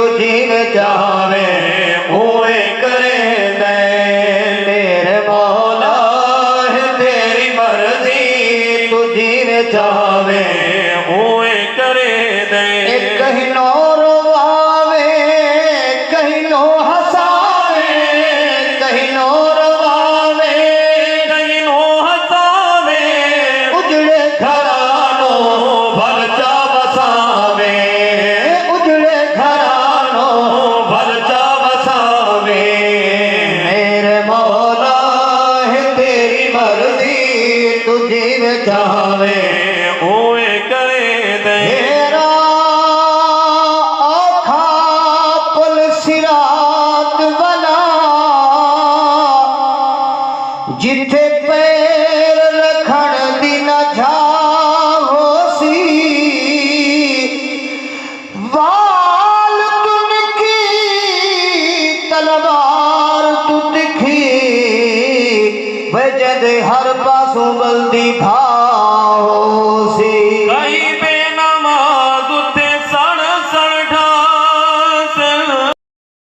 तू जीन चावे ओए करे दे। मेरे मौला है तेरी मर्जी तू जीन चावे ओए करे दे। कहीं नो रोवावे कहीं नो हसावे, कहीं नो रोवावे कहीं नो हसावे, उजड़े घरानो भलचा बसावे, उजड़े घरानो भलचा बसावे। मेरे मौला है तेरी मर्जी तू जीन चावे ओए करे दे। मेरा औखा पुल सिरात वाला जिथे पैर रखण दी न जाओसी, वाल तुनकी तलवार तू दिखी वजद हर पासों बल्दी भार